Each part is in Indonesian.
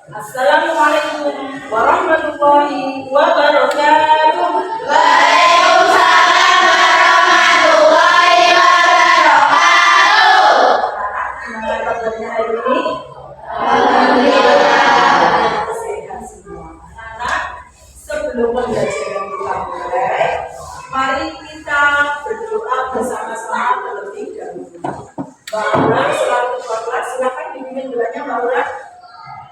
Assalamualaikum warahmatullahi wabarakatuh. Waalaikumsalam warahmatullahi wabarakatuh. Gimana kabarnya hari ini? Alhamdulillah. Sehat semua. Anak, sebelum pembelajaran kita mulai, mari kita berdoa bersama-sama terlebih dahulu. Mbak Aura, selaku ketua kelas, silakan dipimpin doanya Mbak Aura.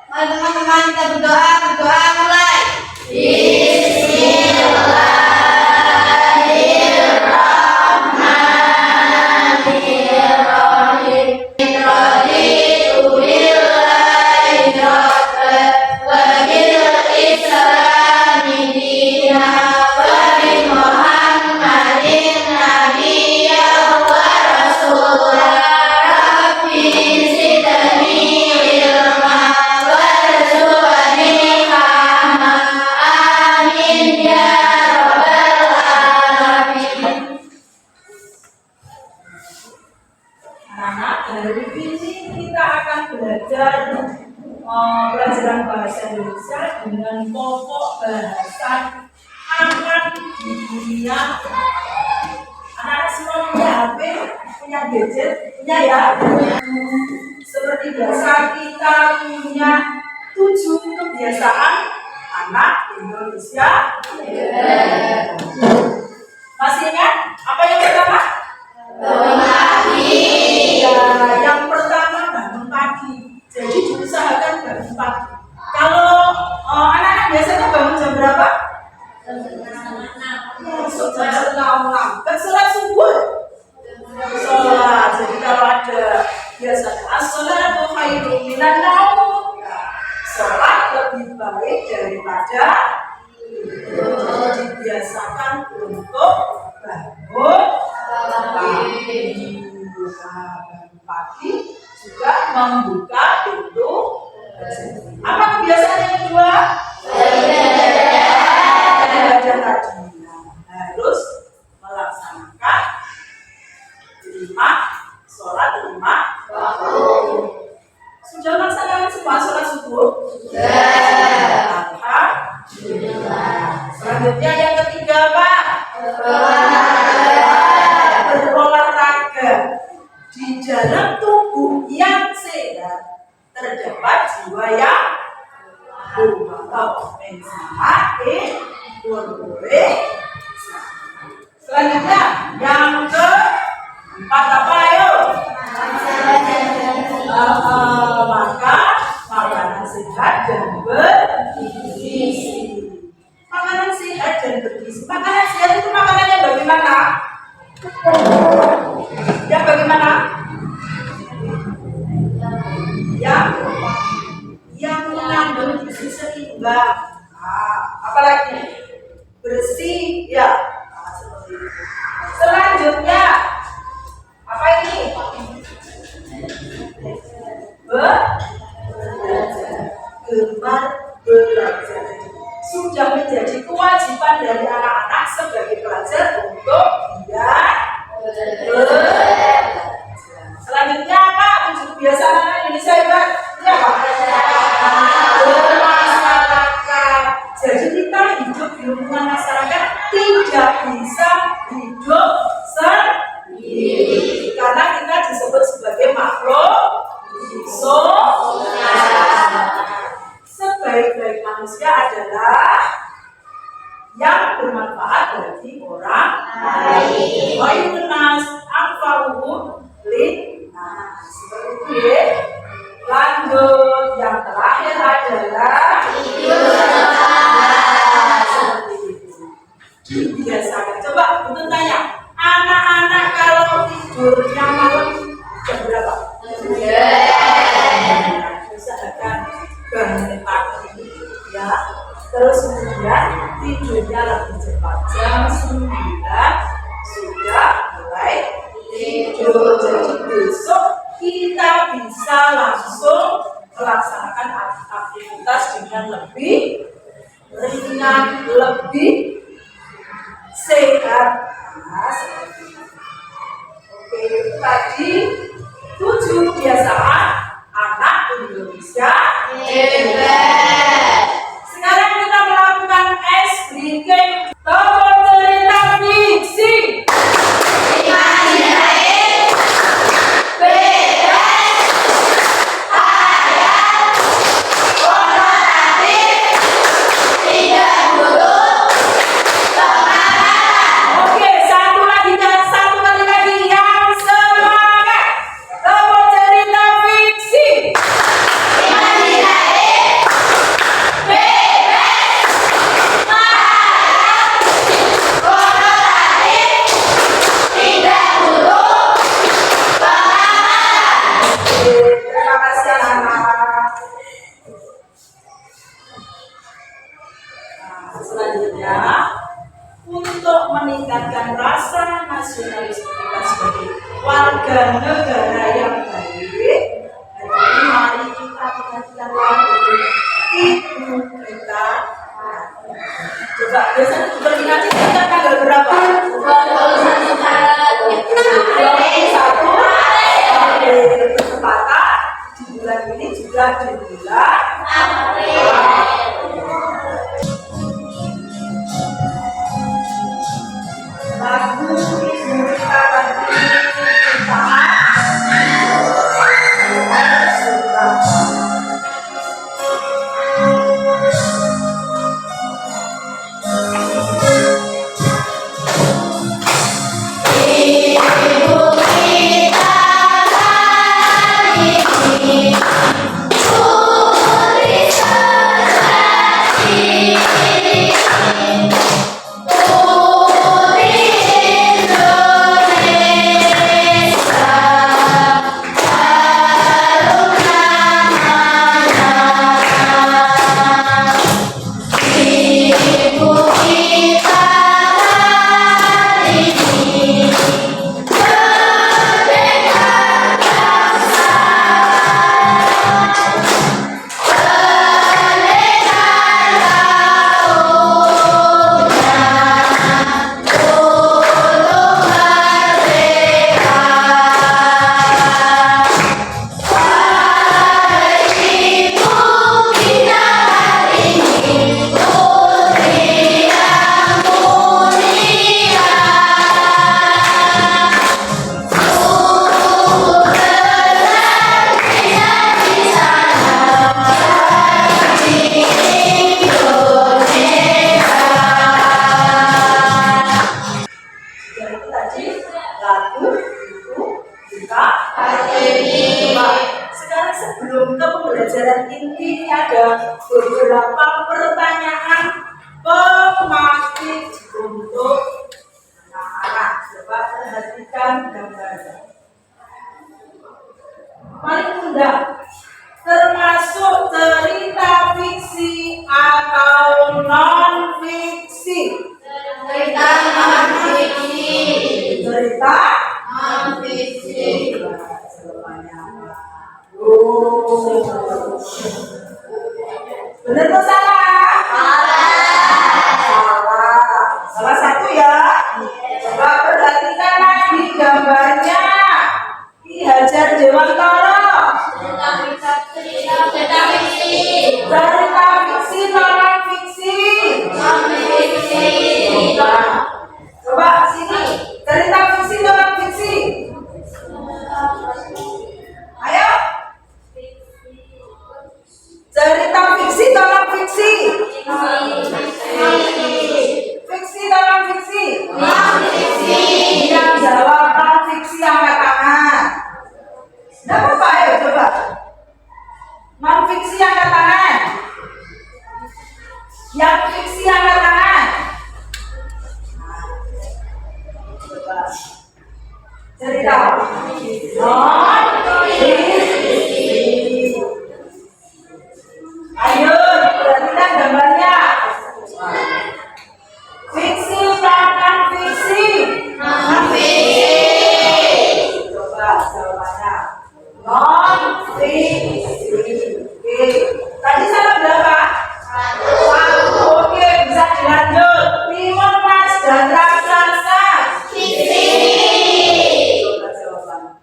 Mari teman-teman kita berdoa mulai. Bismillahirrahmanirrahim. Raditu billahi rabban wa bil islami dinan wa bi Muhammadin nabiyyan wa rasulan. Rabbi zidni ilma warzuqni fahma. Amin ya rabbal alamin. Anak, hari ini kita akan belajar pelajaran bahasa Indonesia dengan pokok bahasan akan di dunia. Anak semua punya HP, punya gadget, punya ya. Seperti biasa kita punya 7 kebiasaan anak Indonesia. Masih ingat apa yang pertama? Ya, yang pertama bangun pagi. Jadi diusahakan bangun pagi. Kalau anak-anak biasanya bangun jam berapa? Masuk jam 6. Kan sholat subuh. Sholat. Jadi kalau ada biasanya as-sholatu khairun minan naum. Sholat lebih baik daripada tidur. Dibiasakan untuk bangun pagi juga membuka pintu. Apa kebiasaan yang kedua? Ibadah tadi harus melaksanakan 5 sholat 5 waktu. Sudah melaksanakan semua sholat subuh? Alhamdulillah. Selanjutnya yang ketiga Pak, berolahraga. Di dalam tubuh yang sehat terdapat jiwa yang atau selanjutnya yang keempat apa ayo? Makan makanan sehat dan bergizi. Makanan sehat dan bergizi. Makanan sehat itu makanannya bagaimana? Yang bagaimana? Yang mengandung gizi seimbang. Apalagi bersih ya. Seperti itu. Selanjutnya apa ini? Gemar belajar. Sudah menjadi kewajiban dari anak-anak sebagai pelajar untuk belajar. Selanjutnya apa? 7 kebiasaan anak Indonesia hebat. Ini apa? Bermasyarakat. Jadi kita hidup di lingkungan masyarakat tidak bisa hidup sendiri. Karena kita disebut sebagai makhluk sosial. Sebaik-baik manusia adalah yang bermanfaat bagi orang lain. Khairun nas anfa'uhum linnas. Seperti itu ya. Lanjut, yang terakhir adalah seperti itu. Dibiasakan. Coba untuk tanya, anak-anak kalau tidurnya malam jam berapa? Usahakan bangun pagi ya. Terus kemudian tidurnya lebih cepat. Jam 9 sudah mulai tidur. Jadi besok kita bisa langsung melaksanakan aktivitas dengan lebih ringan, lebih sehat. Oke, tadi 7 kebiasaan anak Indonesia hebat. nasionalisme kita sebagai warga negara yang baik. Jadi mari kita perhatikan lagu Ibu Kita. Coba biasanya juga dinasti kita tanggal berapa? 21 Maret. Satu bertepatan di bulan ini juga di bulan April. lagu Ibu Kita bagi kita. Sekarang sebelum ke pembelajaran inti ada beberapa pertanyaan pematik untuk anak-anak. Coba perhatikan gambarnya. Mari undang termasuk cerita fiksi atau non fiksi. Cerita non-fiksi. Cerita Non-fiksi. Benar atau salah? Salah. Salah satu ya. Coba perhatikan lagi gambarnya. Ki Hajar Dewantara. Cerita fiksi. Cerita fiksi non fiksi. Non-fiksi. Coba sini. Cerita fiksi non fiksi. Ayo. Cerita fiksi non fiksi. Fiksi non fiksi. Non-fiksi. Yang jawab non fiksi angkat tangan. Tidak apa-apa, ayo coba. Non fiksi angkat tangan. Yang fiksi angkat tangan. Coba. Cerita non fiksi. Ayo, perhatikan gambarnya. Fiksi non fiksi. Non-fiksi. Coba jawabannya. Non fiksi. Oke. Tadi salah berapa? Satu. Oke, bisa dilanjut. Timun Mas dan raksasa. Fiksi. Coba jawabannya.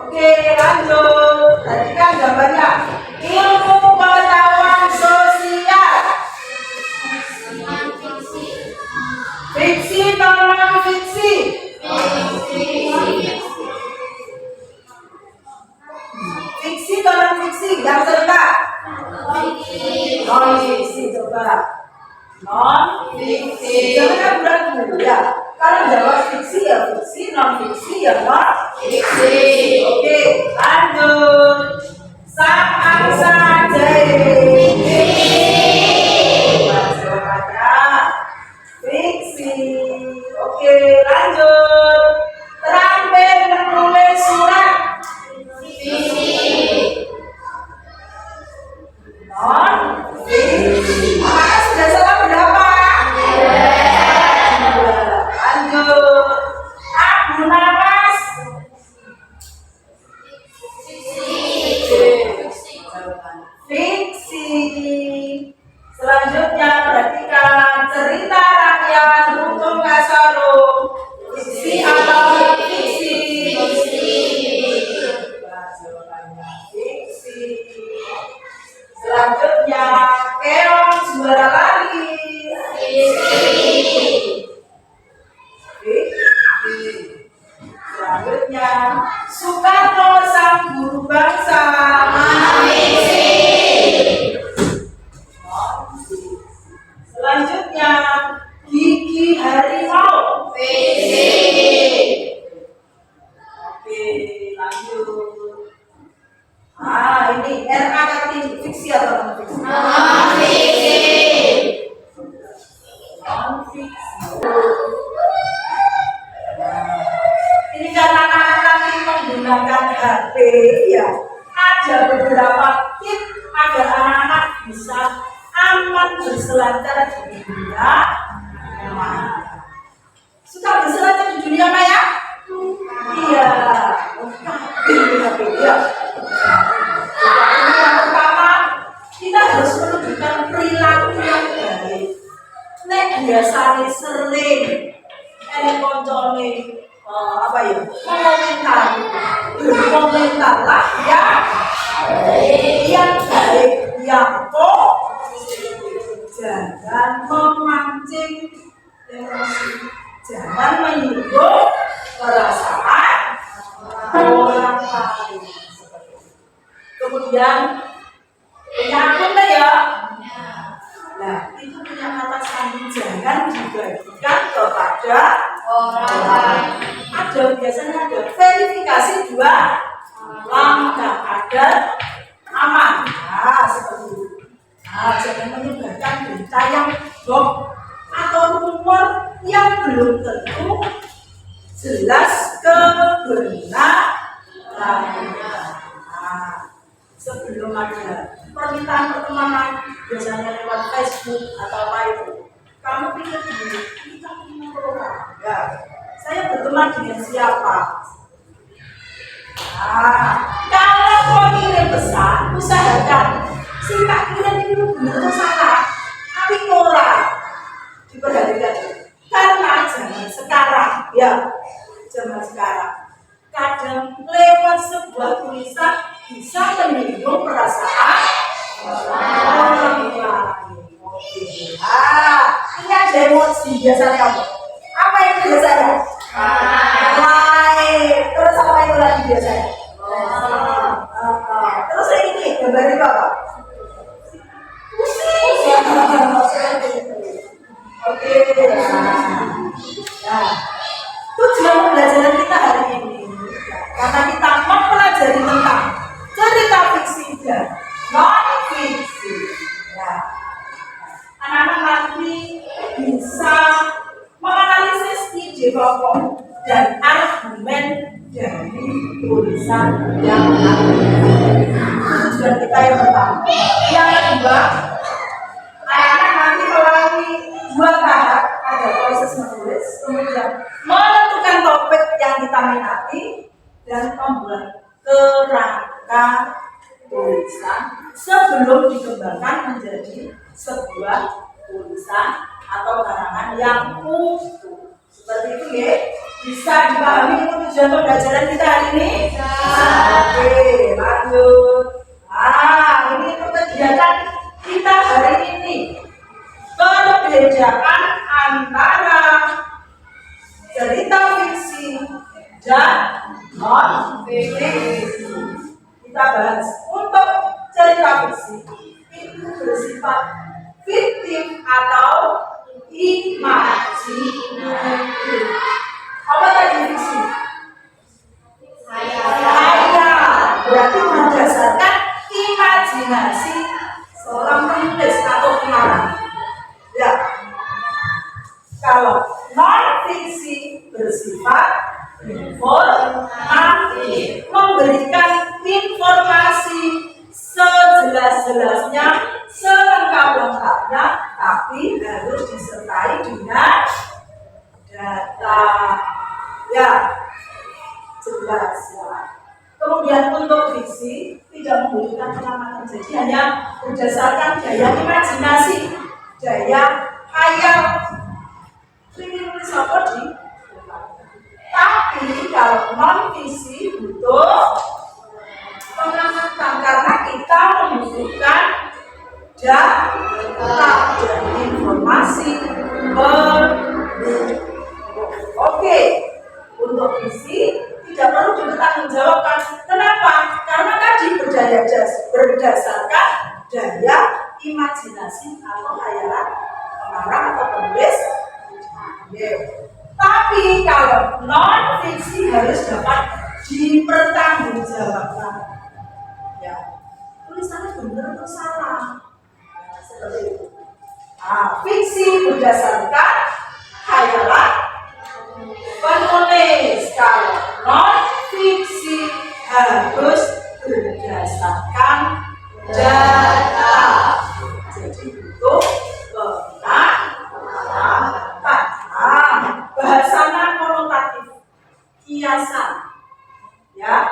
Oke, lanjut. Tadi kan gambarnya ilmu pengetahuan sosial. Non-fiksi. Fiksi atau non fiksi? Fiksi atau non fiksi? Yang cerita non fiksi. Coba non fiksi. Jangan ragu-ragu ya. Kalau jawab fiksi ya fiksi, non fiksi ya non fiksi. Oke, lanjut. Sang angsa jadi jawabannya fiksi. Oke, lanjut. Terampil menulis surat. Fiksi. Non fiksi. Maka sudah salah berapa? Selanjutnya, keong juara lari. Selanjutnya, Soekarno sang guru bangsa. Selanjutnya, gigi harimau. Oke, lanjut. Ini RA Kartini, fiksi atau non fiksi? Non fiksi. Ini karena anak-anak menggunakan HP, ya. Ada beberapa tips agar anak-anak bisa aman berselancar di dunia maya. Suka berselancar di dunia maya? Iya. Iya. Yang pertama, kita harus menunjukkan perilaku yang baik. Nek biasanya sering koncone komentar lah ya yang baik, yang jangan memancing emosi, jangan menyinggung perasaan orang lain. Kemudian punya akun ya. Nah, itu punya kata sandi, jangan dibagikan kepada orang lain. Biasanya ada verifikasi 2 langkah agar aman. Nah, seperti itu. Nah, jangan menyebarkan berita yang bohong atau rumor yang belum tentu jelas kebenarannya. Sebelum ada permintaan pertemanan, biasanya lewat Facebook atau apa itu, kamu pikir dulu, kita punya program. Ya, saya berteman dengan siapa? Kalau mau kirim pesan, usahakan si tak kirim itu benar salah, tapi kurang diperhatikan. Karena zaman sekarang, ya, zaman sekarang, kadang lewat sebuah tulisan bisa menyinggung perasaan orang lain. Ini ada emosi biasanya apa itu biasanya? Terus apa itu lagi biasanya? Terus ini gambarnya apa? Pusing. Oke. Nah, tujuan pembelajaran kita hari ini karena kita mempelajari tentang cerita fiksi dan non fiksi. Nah, anak-anak nanti bisa menganalisis ide pokok dan argumen dari tulisan yang ada. Tujuan kita yang pertama. Yang kedua, anak-anak nanti melalui 2 tahap, ada proses menulis, kemudian menentukan topik yang kita minati dan membuat kerangka tulisan sebelum dikembangkan menjadi sebuah tulisan atau karangan yang utuh. Seperti itu ya. Bisa dipahami itu tujuan pembelajaran kita hari ini? Oke, lanjut. Ini itu kegiatan kita hari ini. Perbedaan antara cerita fiksi dan non fiksi. Kita bahas untuk cerita fiksi itu bersifat fiktif atau imajinatif. Apa tadi fiksi? Berarti berdasarkan imajinasi seorang penulis atau pengarang. Ya. Kalau non fiksi bersifat informatif, memberikan informasi sejelas-jelasnya, selengkap-lengkapnya, tapi harus disertai dengan data. Ya, jelas ya. Kemudian untuk fiksi tidak membutuhkan pengamatan, jadi hanya berdasarkan daya imajinasi, daya khayal. Ini nulis apa di? Tapi kalau non fiksi butuh pengamatan karena kita membutuhkan data dan informasi penduduk. Oke, untuk visi tidak perlu dipertanggungjawabkan. Kenapa? Karena tadi berdasarkan daya imajinasi atau khayalan pengarang atau penulis. Tapi kalau non fiksi harus dapat dipertanggungjawabkan. Ya, tulisannya benar atau salah? Seperti itu. Nah, fiksi berdasarkan khayalan penulis. Kalau non fiksi harus berdasarkan data. Jadi itu bahasanya konotatif, kiasan, ya.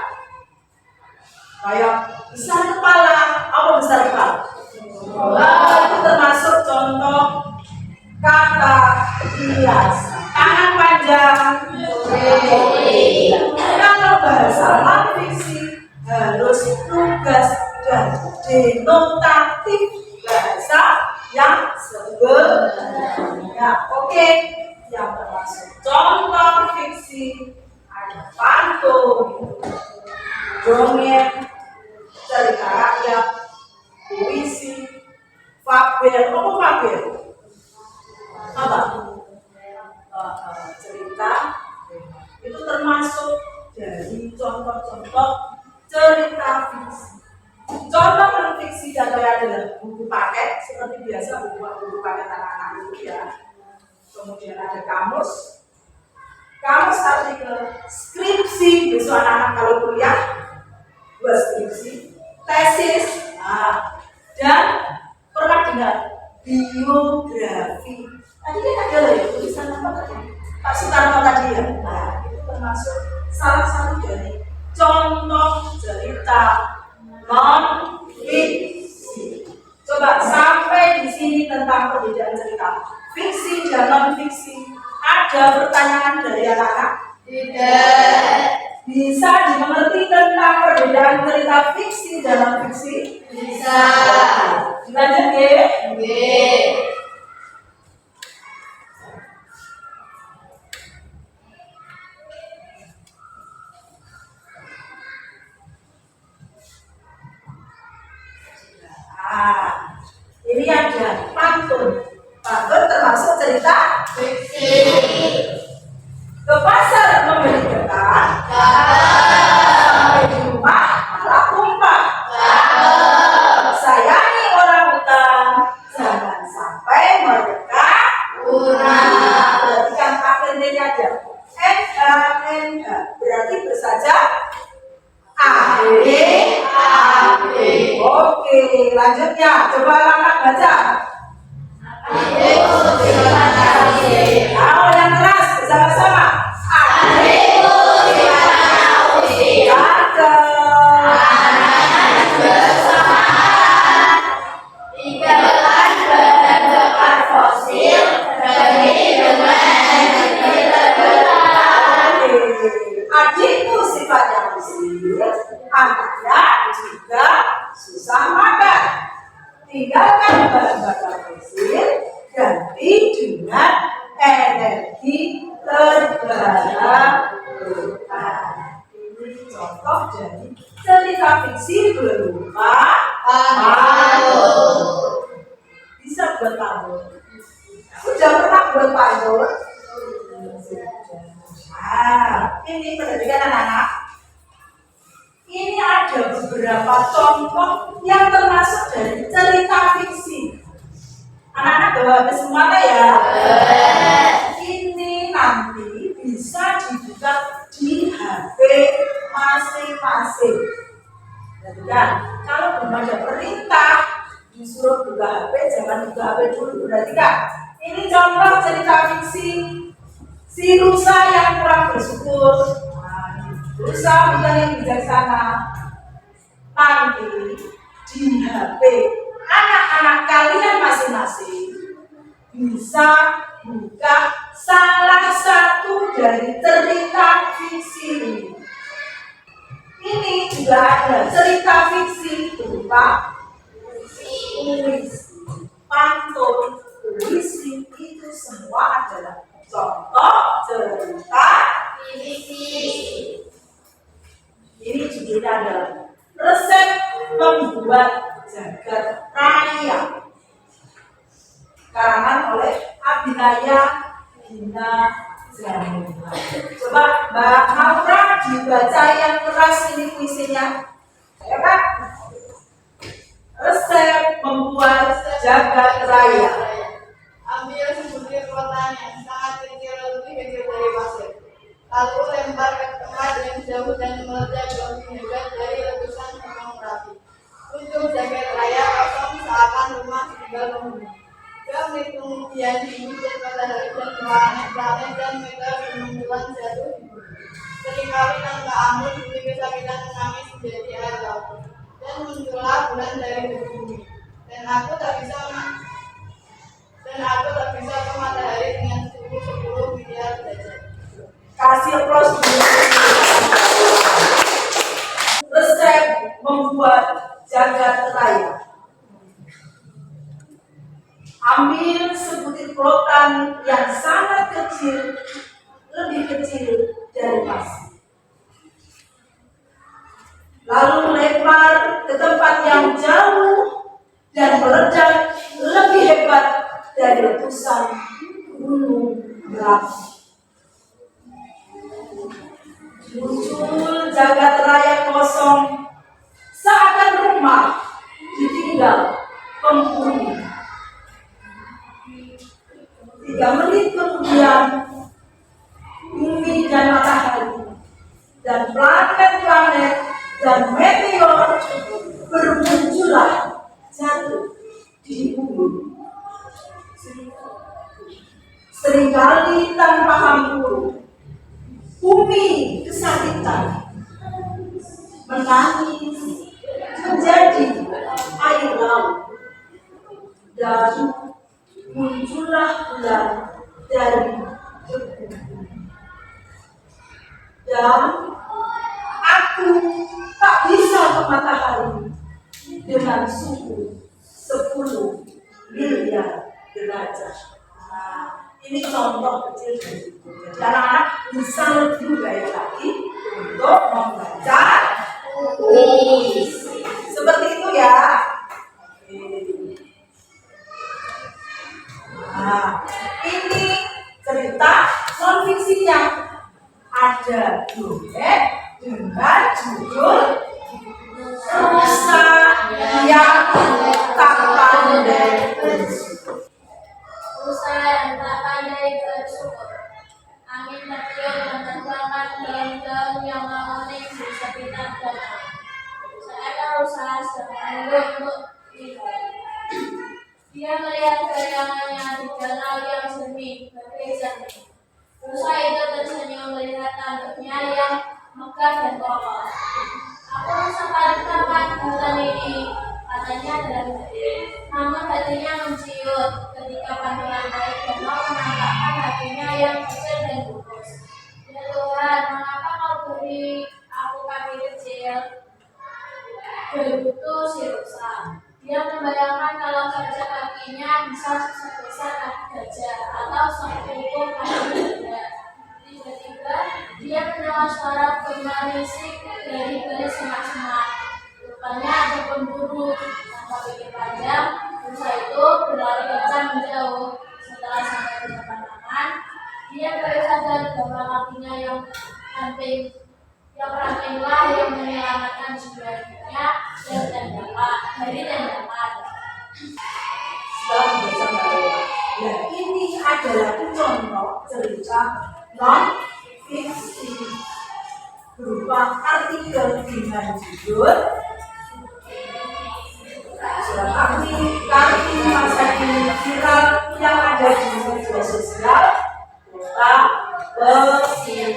Kayak besar kepala, apa besar kepala? Itu termasuk contoh kata kiasan. Tangan panjang. Kalau bahasa non fiksi harus tugas dan denotatif bahasa yang sebenarnya. Oke, yang termasuk contoh fiksi ada pantun, dongeng, cerita rakyat, puisi, fabel. Apa fabel? Apa? Cerita itu termasuk dari contoh-contoh cerita fiksi. Contoh non fiksi contohnya adalah buku paket seperti biasa buku paket anak-anak itu ya. Kemudian ada kamus artikel, skripsi besok anak-anak kalau kuliah buat skripsi, tesis, dan pernah dengar biografi. Tadi kan ada loh ya tulisan apa tadi? Pak Soekarno tadi ya. Nah, itu termasuk salah satu dari contoh cerita non fiksi. Coba sampai di sini tentang perbedaan cerita fiksi dan non fiksi. Ada pertanyaan dari anak-anak? Tidak. Bisa dimengerti tentang perbedaan cerita fiksi dan non fiksi? Bisa. Dilanjut ya? Oke. Ini ada pantun. Pantun termasuk cerita Fiksi. Ke pasar membeli ketan, sampai di rumah malah tumpah. Sayangi orang hutan, jangan sampai mereka punah. Perhatikan akhirnya aja. NH berarti bersaja AD. Oke, lanjutnya coba anak baca. Kalau yang keras bersama-sama. Adikku di mana usia? Bersamaan. Tinggalkan bahan-bahan fosil pergi dengan terbelah. Adikku sifatnya usil, anaknya juga susah makan. Tinggalkan bahan-bahan fosil, ganti dengan energi terbarukan. Ini contoh dari cerita fiksi berupa pantun. Bisa buat pantun? Sudah pernah buat pantun? Ini perhatikan anak-anak. Ini ada beberapa contoh yang termasuk dari cerita fiksi. Anak-anak bawa ke semuanya ya. Ini nanti bisa dibuka di HP masing-masing. Jadi kan, kalau belum ada perintah disuruh buka HP, jangan buka HP dulu. Berarti kan, ini contoh cerita fiksi si rusa yang kurang bersyukur. Rusa bukan yang bijaksana. Nanti di HP anak-anak kalian masing-masing bisa buka salah satu dari cerita fiksi ini. Ini juga ada cerita fiksi berupa puisi, pantun, puisi itu semua adalah contoh cerita Puisi. Ini judulnya adalah resep membuat jagat raya, karangan oleh Abinaya Dina Jamila. Coba Mbak Maura dibaca yang keras ini puisinya. Ya Pak. Resep membuat jagat raya. Ambil sebutir rotan yang sangat kecil, lebih kecil dari pasir. Lalu lempar ke tempat yang jauh dan meledak lebih hebat dari letusan gunung Merapi. Untuk jagat raya kosong seakan rumah tinggal penghuni. Kami kemudian dihujan matahari dan planet-planet dan meteor bermunculan jatuh di bumi. Seringkali tanpa ampun bumi kesakitan menangis menjadi air laut. Dan muncullah bulan dari bumi. Dan aku tak bisa ke matahari dengan suhu 10 miliar derajat. Kasih aplaus dulu. Resep membuat jagat raya. Ambil sebutir rotan yang sangat kecil, lebih kecil dari pasir. Lalu lempar ke tempat yang jauh dan meledak lebih hebat dari letusan gunung Merapi. Muncul jagat raya kosong, seakan rumah ditinggal penghuni. 3 menit kemudian, bumi dan matahari dan planet-planet dan meteor bermunculan jatuh di bumi. Seringkali tanpa ampun, bumi kesakitan menangis menjadi air laut dan muncullah bulan dari debu. Dan aku tak bisa ke matahari dengan suhu 10 miliar derajat. Ini contoh kecil. Jadi anak-anak bisa lebih baik lagi untuk membaca puisi. Seperti itu ya. Nah, ini cerita non fiksinya. Ada dongeng dengan judul Rusa yang tak pandai bersyukur. Rusa yang tak pandai bersyukur. Angin tertiup menerbangkan daun-daun yang menguning di sekitar danau. Seekor rusa sedang menunggu untuk tiba. Dia melihat bayangannya di danau yang jernih, bagai jernih. Rusa itu tersenyum melihat tanduknya yang megah dan kokoh. Aku rusa paling tampan di hutan ini, katanya dalam hati. Namun hatinya menciut ketika pandangan air danau menampakkan hatinya yang kecil dan lurus. Ya Tuhan, mengapa kau beri aku kaki kecil? Begitu si rusa. Dia membayangkan kalau saja kakinya bisa sebesar kaki gajah atau sepuluh kaki gajah. Tiba-tiba dia mendengar suara gemerisik dari balik semak-semak. Rupanya ada pemburu. Tanpa pikir panjang, rusa itu berlari kencang menjauh. Setelah sampai di depan taman, dia baru sadar bahwa kakinya yang rantinglah yang menyelamatkan jiwanya dari tendangan. Setelah membaca Mbak, ya ini adalah contoh cerita non fiksi berupa artikel dengan judul Kartini masa kini viral yang ada di media sosial kota pesisir.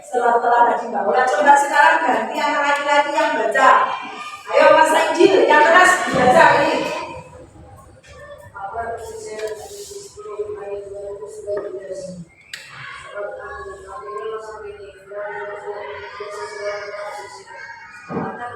Setelah tadi Mbak Ula, coba sekarang ganti anak laki-laki yang baca. Ayo Mas Injil, yang keras dibaca ini. Kabar pesisir dari 10 Mei 2019. Surat Al-Qaeda sampai ini dan media sosial pesisir. Mata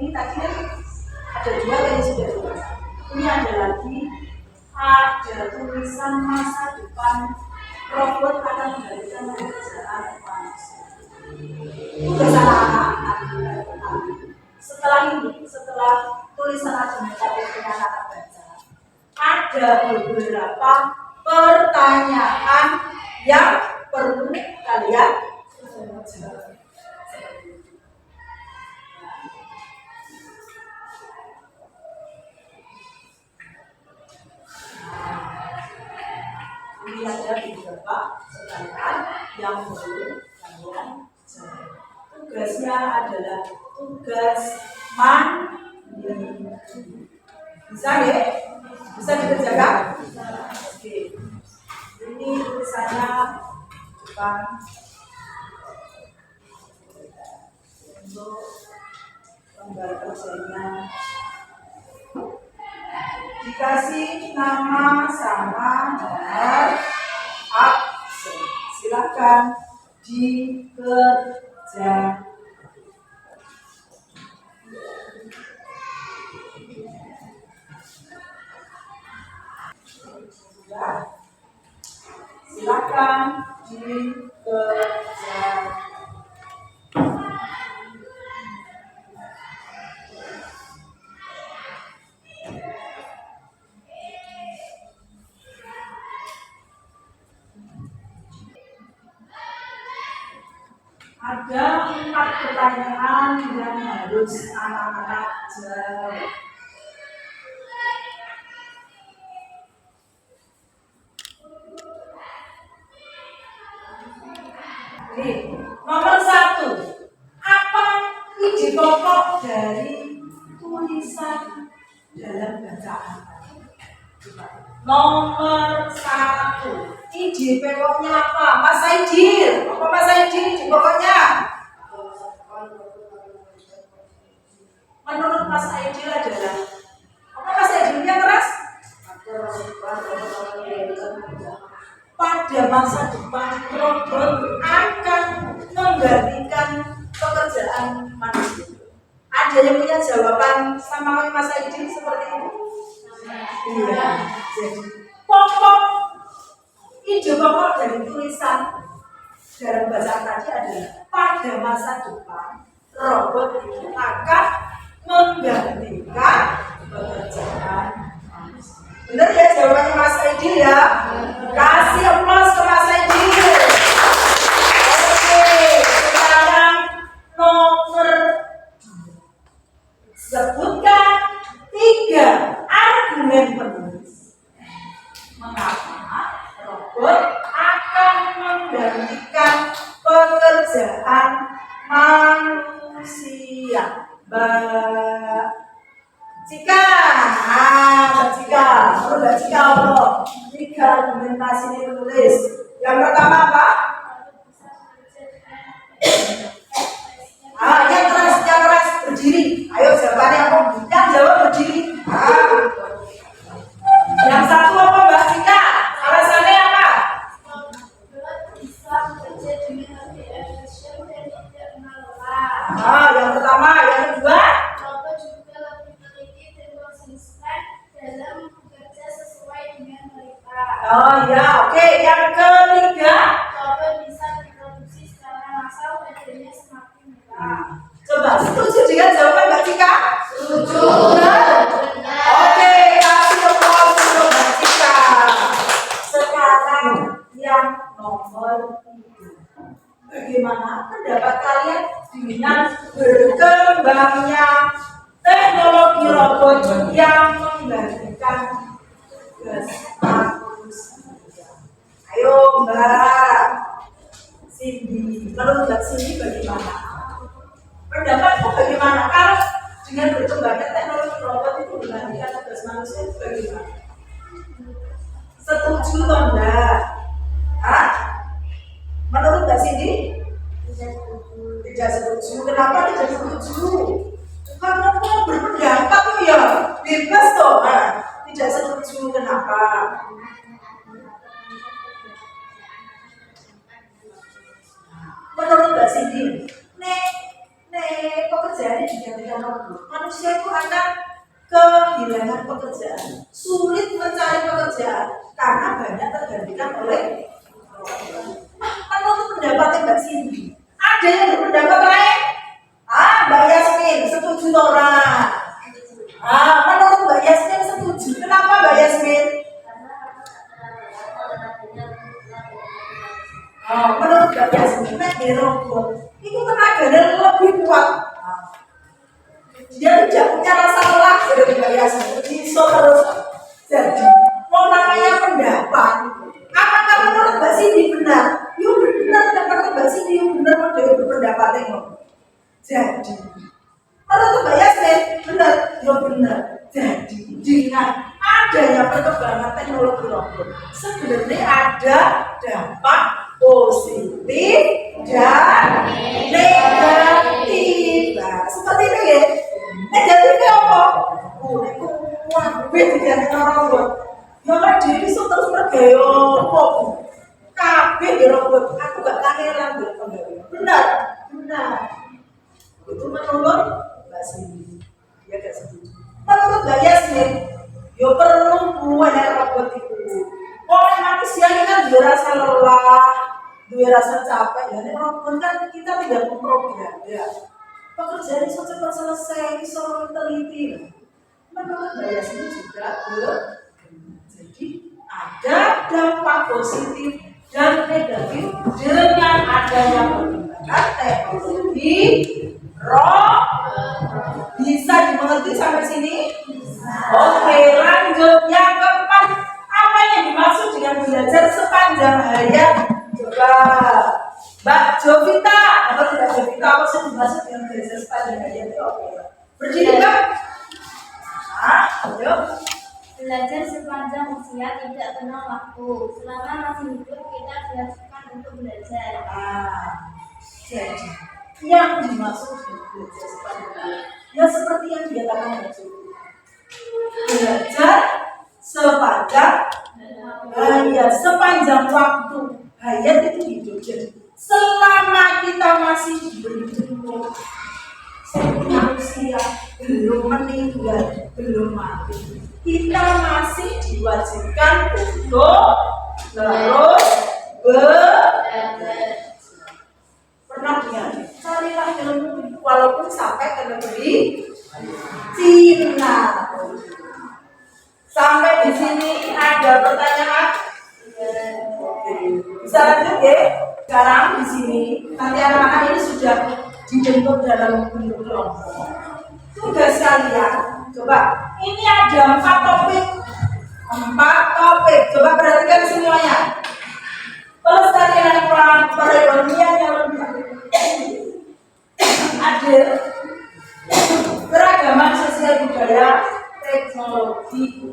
ini tadi kan ada dua yang sudah dibahas. Ini ada lagi, ada tulisan masa depan robot akan menggantikan pekerjaan manusia. Tugas anak-anak. Setelah ini, setelah tulisan argumentatif dengan anak baca, ada beberapa pertanyaan yang perlu kalian jawab. Ini ada beberapa pertanyaan yang perlu kalian jawab. Tugasnya adalah tugas mandiri. Bisa ya? Bisa dikerjakan? Oke. Ini tulisannya depan untuk lembar kerjanya. Dikasih nama sama nomor absen. Silakan dikerjakan. Silakan dikerjakan. Ada 4 pertanyaan yang harus anak-anak jawab. Oke, nomor 1. Apa ide pokok dari tulisan dalam bacaan? Nomor 1. Ide pokoknya apa? Mas Aidil. Apa Mas Aidil ide pokoknya? Menurut Mas Aidil adalah apa Mas Aidilnya keras? Pada masa depan robot akan menggantikan pekerjaan manusia. Ada yang punya jawaban sama Mas Aidil seperti itu? Iya. Jadi pokok ide pokok dari tulisan dalam bacaan tadi adalah pada masa depan robot itu akan menggantikan pekerjaan manusia. Benar ya jawabannya Mas Aidil ya? Kasih aplaus ke Mas Aidil. Oke, sekarang nomor 2. Sebutkan 3 argumen penulis mengapa robot akan menggantikan pekerjaan manusia. Mbak Cika, Mbak Cika, Mbak Cika, 3 argumentasi ini menulis. Yang pertama apa? Yang keras berdiri. Ayo jawabannya apa? Yang jawab berdiri. Yang satu apa Mbak Cika? Alasannya apa? Bisa bekerja dengan lebih efisien dan tidak lelah. Yang pertama, yang kedua? Robot juga lebih teliti dan konsisten dalam bekerja sesuai dengan mereka. Oh ya, oke. Yang ketiga? Robot bisa diproduksi secara massal dan hasilnya semakin murah. Coba setuju dengan jawaban Mbak Cika? Setuju. Oke, kasih aplaus untuk Mbak Cika. Sekarang yang nomor 3. Bagaimana pendapat kalian dengan berkembangnya teknologi robot yang menggantikan tugas manusia? Ayo Mbak Cindy, menurut Mbak Cindy bagaimana? Pendapatmu bagaimana? Kalau dengan berkembangnya teknologi robot itu menggantikan tugas manusia itu bagaimana? Setuju atau enggak? Menurut Mbak Cindy, pekerjaan ini digantikan robot, manusia itu akan kehilangan pekerjaan, sulit mencari pekerjaan karena banyak tergantikan oleh robot. Menurut pendapatnya Mbak Cindy, ada yang berpendapat lain? Mbak Yasmin setuju orang. Menurut Mbak Yasmin setuju. Kenapa Mbak Yasmin? Menurut Mbak Yasmin, di robot itu tenaganya lebih kuat. Dia tidak punya rasa lelah dari Mbak Yasmin. Bisa terus. Jadi, mau namanya pendapat. Apakah menurut Mbak Cindy benar? Yuk benar, menurut Mbak Cindy benar model berpendapat yang jadi. Menurut Mbak Yasmin benar, ya benar. Jadi dengan adanya perkembangan teknologi robot, sebenarnya ada dampak positif dan negatif. Nah, seperti ini ya. Negatifnya apa? Dengan robot. Yang ada itu terus bergaya kok. Kabeh di robot. Aku gak kangelan buat penggawe. Benar, benar. Itu menurut Mbak Cindy. Dia gak setuju. Menurut Mbak Yasmin, ya perlu banyak robot itu. Orang manusia ini kan dua rasa lelah, dua rasa capek. Jadi robot kan kita tidak memprogram. Ya. Pekerjaan itu cepat selesai, seorang teliti. Menurut Mbak Yasmin juga jadi ada dampak positif dan negatif dengan adanya perkembangan teknologi robot. Bisa dimengerti sampai sini? Oke, lanjut yang keempat. Apa yang dimaksud dengan belajar sepanjang hayat? Coba Mbak Jovita, atau Mbak Jovita, apa sih dimaksud dengan belajar sepanjang hayat? Oke, berdiri Mbak. Ayo. Belajar sepanjang usia tidak kenal waktu. Selama masih hidup kita dilakukan untuk belajar. Jadi yang dimaksud dengan belajar sepanjang hayat, ya seperti yang dikatakan Mbak Jovita. Belajar sepanjang hayat, sepanjang waktu. Hayat itu hidup. Jadi selama kita masih diberi umur, manusia belum meninggal, belum mati, kita masih diwajibkan untuk terus belajar. Pernah lihat? Carilah ilmu walaupun sampai ke negeri Cina. Sampai di sini ada pertanyaan? Bisa lanjut ya? Sekarang di sini nanti anak-anak ini sudah dibentuk dalam bentuk kelompok. Tugas kalian, coba ini ada 4 topik. 4 topik. Coba perhatikan semuanya. Pelestarian perekonomian yang lebih adil, keragaman sosial budaya, teknologi,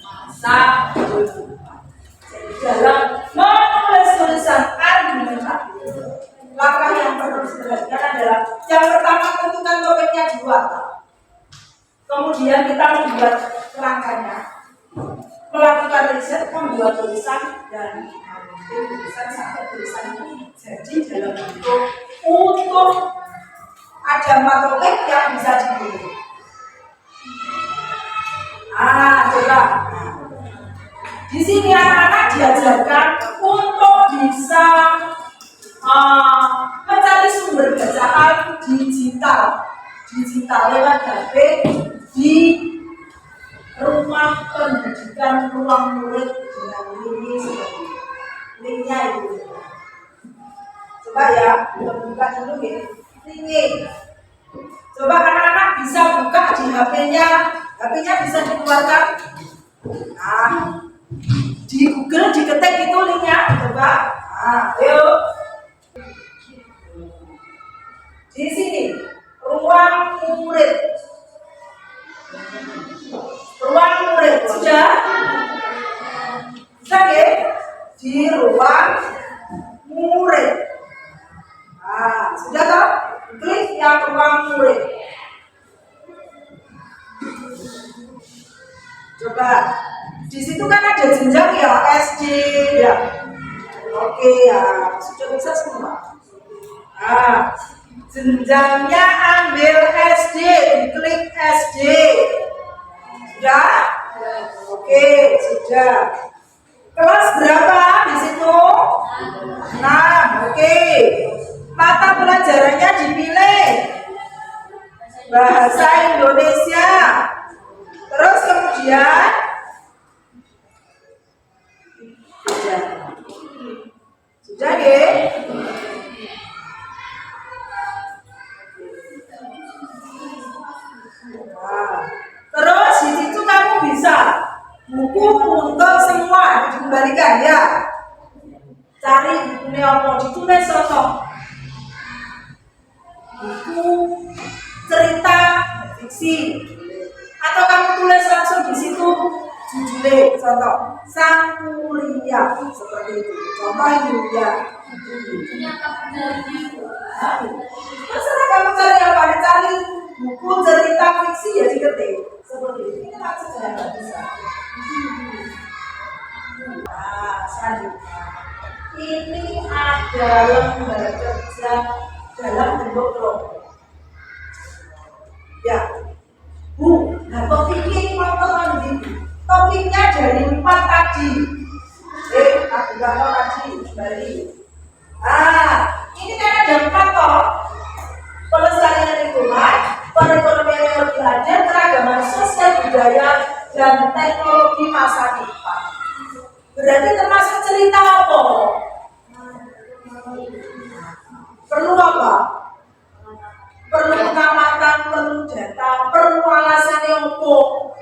masa depan. Dalam menulis tulisan argumentatif, langkah yang perlu diperhatikan adalah yang pertama tentukan topiknya 2. Kemudian kita membuat kerangkanya, melakukan riset, membuat tulisan dan tulisan sampai tulisan ini jadi dalam bentuk utuh. Ada 4 topik yang bisa dipilih. Coba. Di sini anak-anak diajarkan untuk bisa mencari sumber bacaan digital lewat HP di rumah pendidikan ruang murid dengan link seperti ini. Linknya itu. Coba ya, kita buka dulu ya. Linknya. Coba anak-anak bisa buka di HP-nya bisa dikeluarkan. Di Google diketik itu linknya, coba. Ayo. Di sini ruang murid. Sudah? Bisa ya? Di ruang murid. Sudah toh? Klik yang ruang murid. Coba Di situ kan ada jenjang ya, SD ya. Oke ya, sudah bisa semua. Nah, jenjangnya ambil SD, diklik SD. Sudah? Oke, sudah. Kelas berapa di situ? 6. Oke. Mata pelajarannya dipilih. Bahasa Indonesia. Terus kemudian sudah ya? Nah, terus di situ kamu bisa buku untuk semua dikembalikan ya. Cari bukunya apa, ditulis sosok buku cerita fiksi, atau kamu tulis langsung di situ judulnya, contoh Sang Kuliah seperti itu. Contoh Yulia. Terserah kamu cari apa, dicari buku cerita fiksi ya diketik seperti itu. Ini maksud saya nggak bisa. Nah, selanjutnya ini ada lembar kerja dalam bentuk kelompok. Ya, nah topiknya ini mau teman gitu. Topiknya dari 4 tadi. Aku nggak tahu tadi kembali. Ini kan ada 4 toh. Pelestarian lingkungan, perekonomian yang lebih adil, keragaman sosial budaya, dan teknologi masa depan. Berarti termasuk cerita apa? Perlu apa? Perlu pengamatan, perlu data, perlu alasan yang utuh.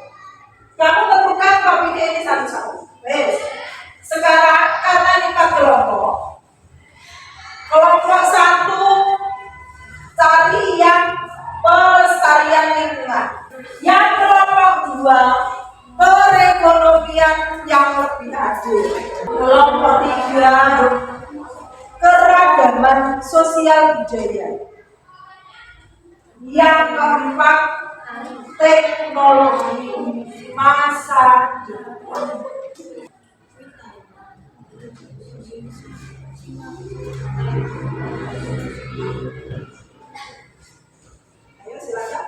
Kamu tentukan topiknya ini satu-satu. Sekarang karena ini 4 kelompok. Kelompok 1 cari yang pelestarian lingkungan. Yang kelompok 2 perekonomian yang lebih adil. Kelompok 3 keragaman sosial budaya. Yang keempat teknologi masa depan. Ayo silakan.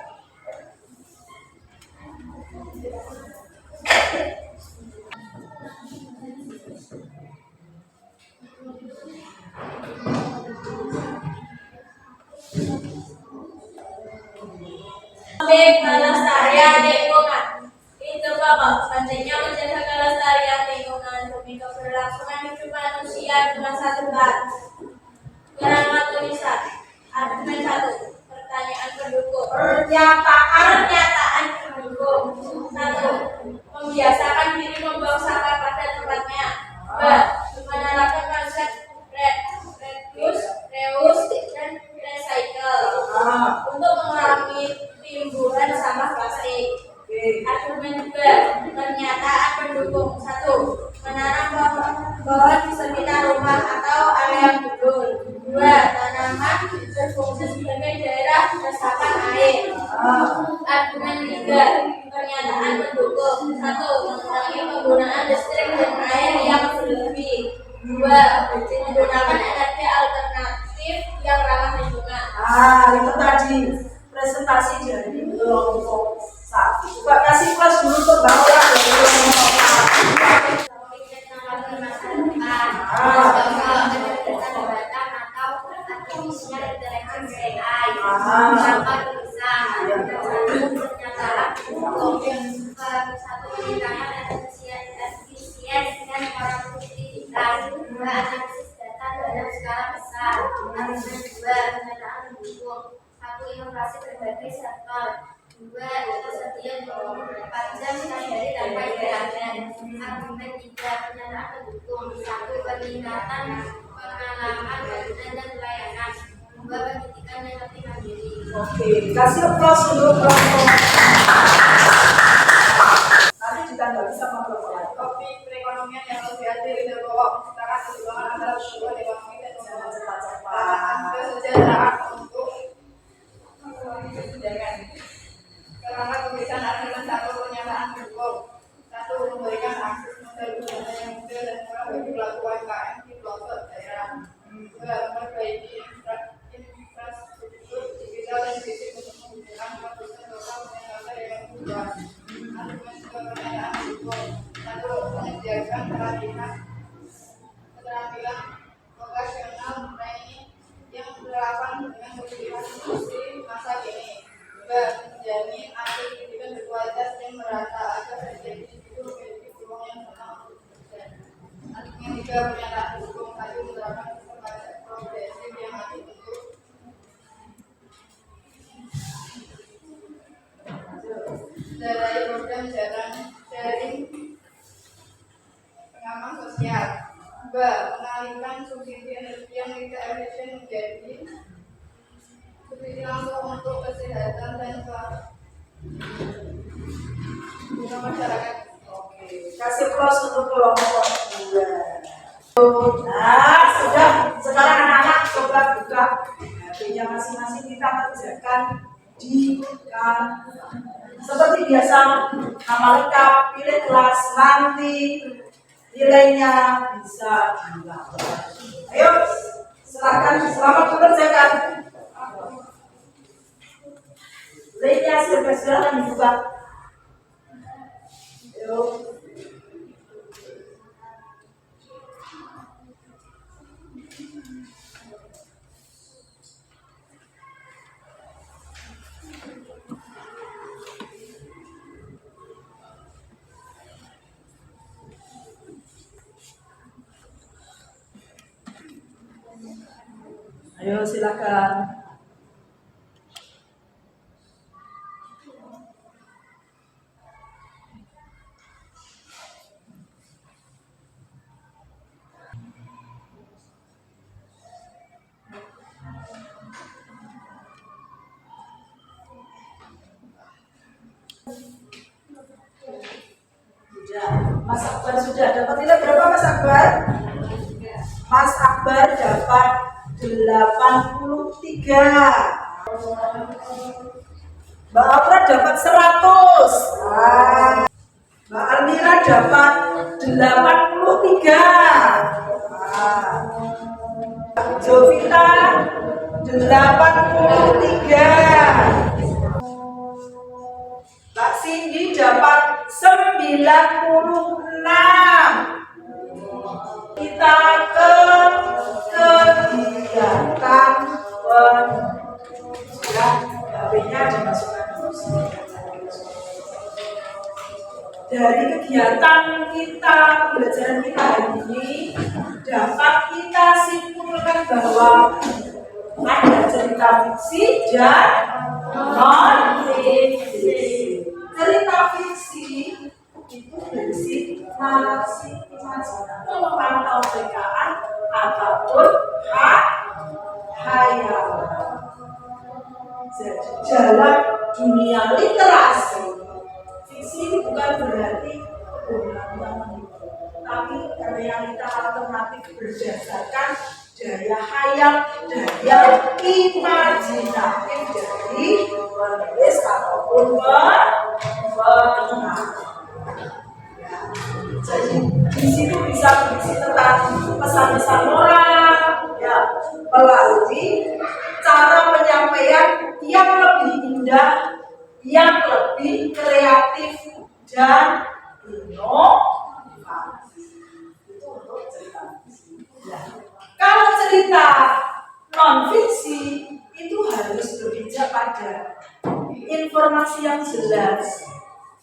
Pelestarian lingkungan. Itu Bapak, pentingnya menjaga kelestarian lingkungan demi keberlangsungan hidup manusia di masa depan. Kerangka tulisan. Argumen 1. Pertanyaan pendukung. Pernyataan pendukung. 1. Membiasakan diri membuang sampah pada tempatnya. 2. Menerapkan konsep reduce, reuse, dan recycle untuk mengurangi timbulan sampah plastik. Argumen 2. Pernyataan pendukung. 1. Menanam pohon di sekitar rumah atau area gundul. 2. Tanaman berfungsi sebagai daerah resapan air. Argumen 3. Pernyataan pendukung. 1. Mengurangi penggunaan listrik dan air yang berlebih. 2. Menggunakan energi alternatif yang ramah lingkungan. Itu tadi presentasi dari kelompok 1. Coba kasih kelas dulu ke bawah dari kelompok 1. Inovasi berbagai sektor. 2. Ketersediaan 24 jam sehari tanpa istirahat. Argumen 3. Pernyataan pendukung. 1. Peningkatan pengalaman bangunan dan pelayanan. 2. Pendidikan yang lebih mandiri. Oke, kasih aplaus untuk kelompok. Nanti juga nggak bisa memperoleh. Topik perekonomian yang lebih adil dan bahwa menciptakan keseimbangan antara kebutuhan ekonomi dan Cepat-cepat. kesejahteraan untuk kerangka tulisan argumen 1. Pernyataan pendukung. 1. Memberikan akses keterampilan vokasional training yang relevan dengan kebutuhan industri masa kini. B. Menjamin akses pendidikan berkualitas dan merata agar setiap individu memiliki peluang yang sama untuk bekerja. Yang tiga, pernyataan hukum tadi menerapkan sistem pajak progresif yang maju untuk dari program sharing pengaman sosial. B. Mengalihkan subsidi energi yang tidak efisien menjadi subsidi langsung untuk kesehatan dan kebutuhan masyarakat. Oke, kasih plus untuk kelompok 2. Nah, sudah. Sekarang anak-anak coba buka HP-nya masing-masing, kita kerjakan di seperti biasa, nama lengkap, pilih kelas, nanti nilainya bisa dilakukan. Ayo, silakan, selamat mengerjakan. Nilainya silakan dibuka. Ayo. Ayo silakan. Sudah, Mas Akbar sudah dapat nilai berapa Mas Akbar? Mas Akbar dapat 83. Mbak Aura dapat 100. Mbak Almira dapat 83. Jovita 83. Mbak Cindy dapat 96. Kita ke kegiatan HP-nya dimasukkan dari kegiatan kita, pembelajaran kita hari ini dapat kita simpulkan bahwa ada cerita fiksi dan non fiksi. Cerita fiksi itu berisi narasi imajinasi atau rekaan ataupun hayalan. Jadi dalam dunia literasi, fiksi ini bukan berarti kebohongan, tapi realita alternatif berdasarkan daya hayal, daya imajinatif dari penulis ataupun pengarang. Jadi di situ bisa berisi tentang pesan-pesan moral, ya, melalui cara penyampaian yang lebih indah, yang lebih kreatif dan inovatif. Itu untuk cerita fiksi. Nah, kalau cerita non fiksi itu harus berpijak pada informasi yang jelas,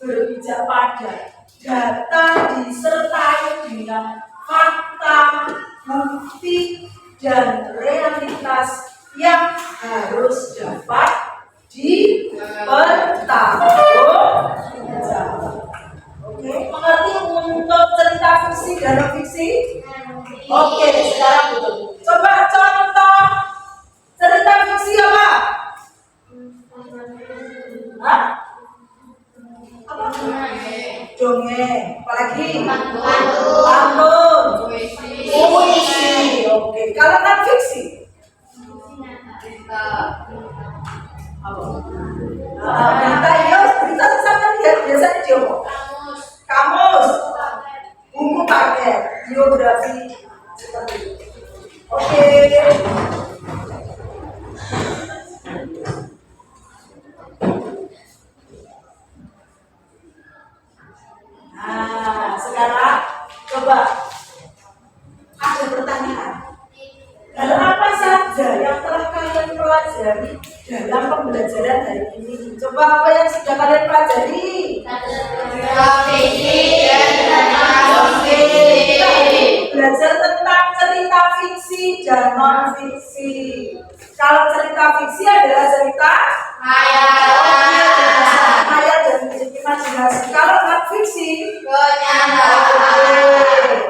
berpijak pada data disertai dengan fakta, bukti, dan realitas yang harus dapat dipertanggungjawabkan. Oke, mengerti untuk cerita fiksi dan non fiksi? Oke, sekarang betul. Coba contoh cerita fiksi apa? Hah? Apa? Dongeng. Apalagi? Pantun. Puisi. Oke. Kalau non fiksi? Berita, ya, berita sama dia biasanya diomong. Kamus, buku paket, biografi seperti itu. Oke. Nah, sekarang coba ada pelajari dalam pembelajaran hari ini? Coba apa yang sudah kalian pelajari? Fiksi dan non-fiksi. Belajar tentang cerita fiksi dan non fiksi. Kalau cerita fiksi adalah cerita khayal dan imajinasi. Kalau non fiksi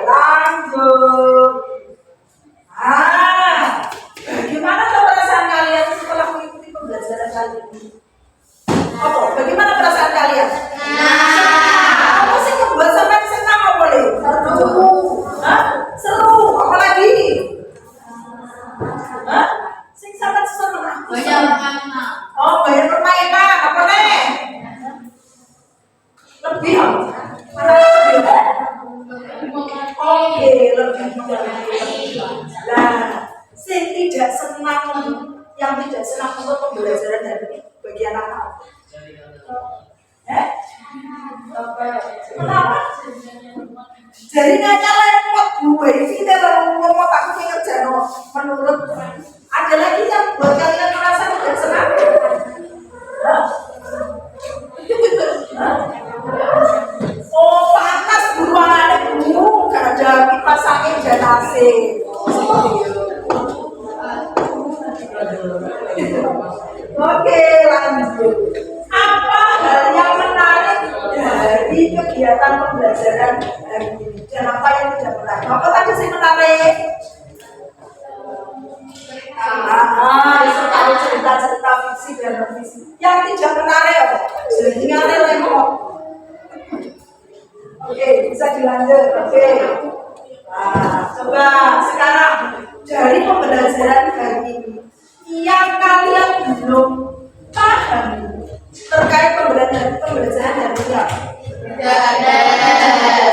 lanjut. Bagaimana perasaan kalian setelah mengikuti pembelajaran kali ini? Bagaimana perasaan kalian? Apa sih membuat sampai senang? Apa boleh? Seru. Apalagi? Sing sampai senang. Banyak permainan. Apa nih? Lebih. Mana lebih? Lebih. Nah, sing tidak senang, yang tidak senang untuk pembelajaran hari ini bagi anak-anak. Kenapa? Jaringannya lemot gue ini kalau ngomong aku pengen menurut ada lagi yang buat kalian merasa tidak senang? Panas buruannya bu, gak ada kipas angin dan AC. Oke, lanjut. Apa hal yang menarik dari kegiatan pembelajaran hari ini? Dan apa yang tidak menarik? Apa tadi sih menarik? Cerita-cerita fiksi dan non fiksi. Yang tidak menarik apa? Jaringannya lemot. Oke, bisa dilanjut. Oke. Coba sekarang dari pembelajaran hari ini yang kalian belum paham terkait pembelajaran hari ini.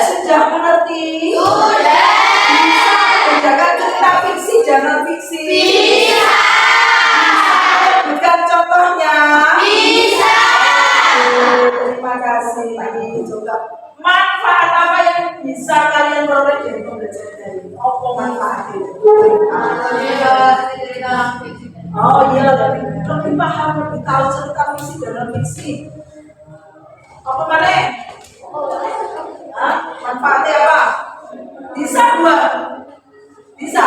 Sudah mengerti? Sudah. Bisa membedakan cerita fiksi dan non fiksi? Bisa. Bukan contohnya? Bisa. Terima kasih. Coba manfaat apa yang bisa kalian peroleh dari pembelajaran hari ini? Apa manfaatnya? Oh iya, lebih paham, lebih tahu cerita fiksi dan non fiksi. Apa mana? Manfaatnya apa? Bisa buat? Bisa?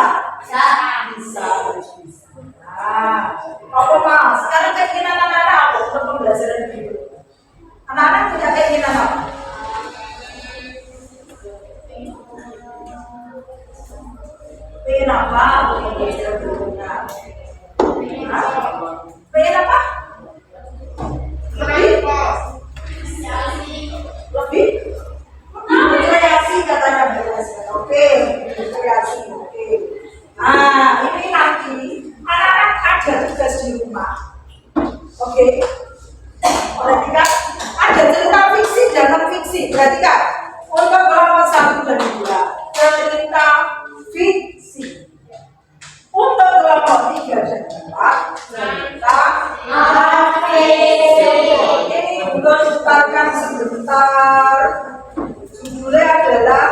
Bisa. Apa mas? Sekarang keinginan anak-anak apa untuk pembelajaran ini? Anak-anak punya keinginan apa? Pengen apa? Pembelajaran berikutnya. Pengen apa? Lebih? Kreasi katanya berkreasi. Oke, berkreasi. Oke. Ini nanti anak-anak ada tugas di rumah. Oke. Perhatikan, ada cerita fiksi dan non fiksi. Perhatikan, untuk kelompok 1 dan 2 cerita fiksi. Untuk kelompok 3 dan 4 cerita non fiksi. Ini untuk putarkan sebentar. Judulnya adalah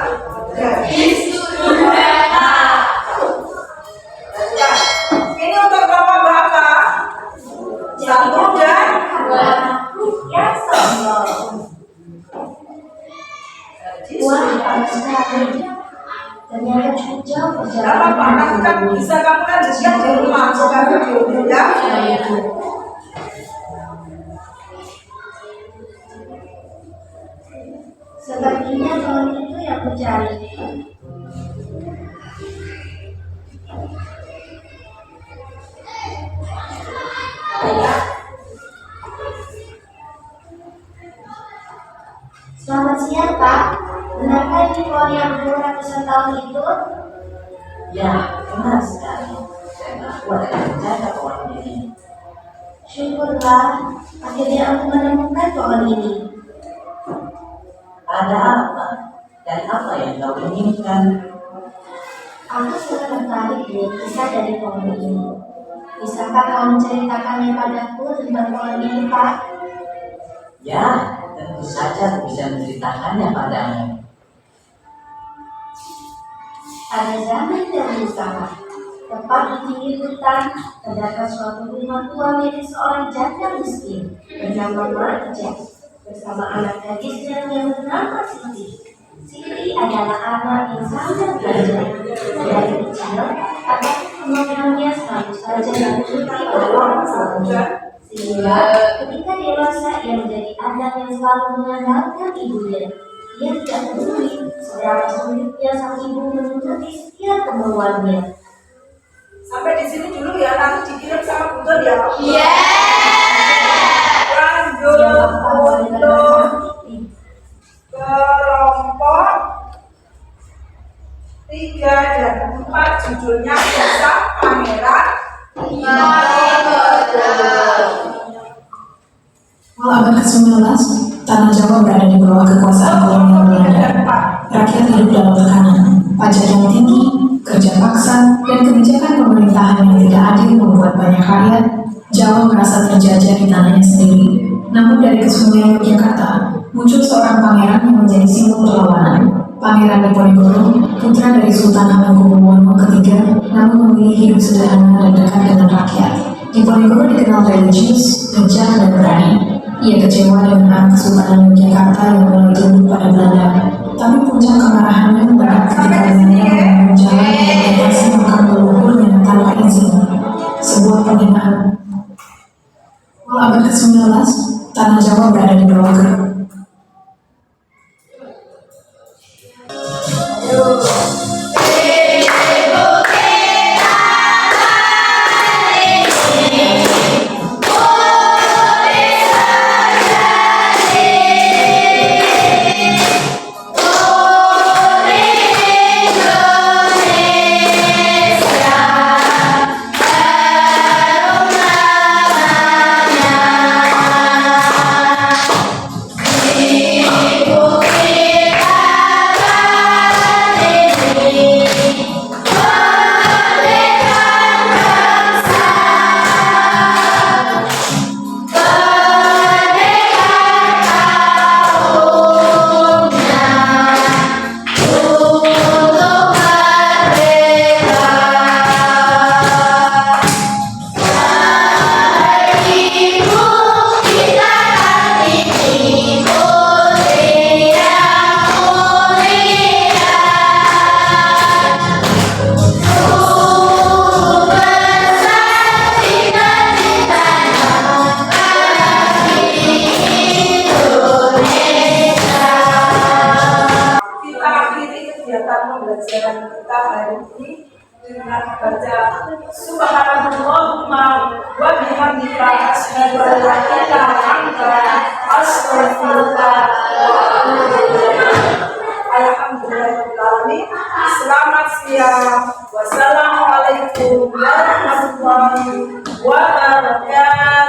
Gadis Durhaka. Ini untuk kelompok berapa? 1 dan 2. Ya, sama. Ternyata jauh Berapa Pak? Nanti kan bisa kamu kan jadikan di rumah, coba video ya. Sepertinya pohon itu yang kucari. Selamat siang Pak, benarkah ini pohon yang berumur ratusan tahun itu? Ya, benar sekali. Saya buat menjaga pohon ini. Syukurlah, akhirnya aku menemukan pohon ini. Ada apa? Dan apa yang kau inginkan? Aku sangat tertarik dengan kisah dari pohon ini. Bisakah kau menceritakannya padaku tentang pohon ini, Pak? Ya, tentu saja aku bisa menceritakannya padamu. Pada zaman dahulu kala, Tepat di pinggir hutan terdapat suatu rumah tua milik seorang janda miskin bernama Marja bersama anak gadisnya yang bernama Siti. Siti adalah anak yang sangat rajin. Dari kecil, ayah mengenalnya selalu saja mengikuti orang tuanya. Sehingga ketika dewasa ia menjadi anak yang selalu mengandalkan ibunya. Ia tidak peduli seberapa sulitnya sang ibu menuruti setiap kemauannya. Sampai di sini dulu ya, nanti dikirim sama Butun ya. Lanjut untuk kelompok 3 dan 4 judulnya Kisah Pangeran Abad ke-19, tanah Jawa berada di bawah kekuasaan kolonial Belanda. Rakyat hidup dalam tekanan, pajak yang tinggi, kerja paksa, dan kebijakan pemerintahan yang tidak adil membuat banyak rakyat Jawa merasa terjajah di tanahnya sendiri. Namun dari kesunyian Yogyakarta, muncul seorang pangeran yang menjadi simbol perlawanan. Pangeran Diponegoro, putra dari Sultan Hamengkubuwono III, namun memilih hidup sederhana dan dekat dengan rakyat. Diponegoro dikenal religius, kejam, dan berani. Ia kecewa dengan Kesultanan Yogyakarta yang mulai tunduk pada Belanda. Tapi puncak kemarahannya berat ketika Belanda membangun jalan yang melintasi makam leluhurnya tanpa izin. Sebuah penghinaan. Abad ke-19, tanah Jawa berada di bawah pembelajaran kita hari ini dengan baca Subhanallahumma wa bihamdika asyhadu an la ilaha illa anta astaghfiruka wa atubu ilaik. Alhamdulillahirobbilalamin. Selamat siang. Wassalamualaikum warahmatullahi wabarakatuh.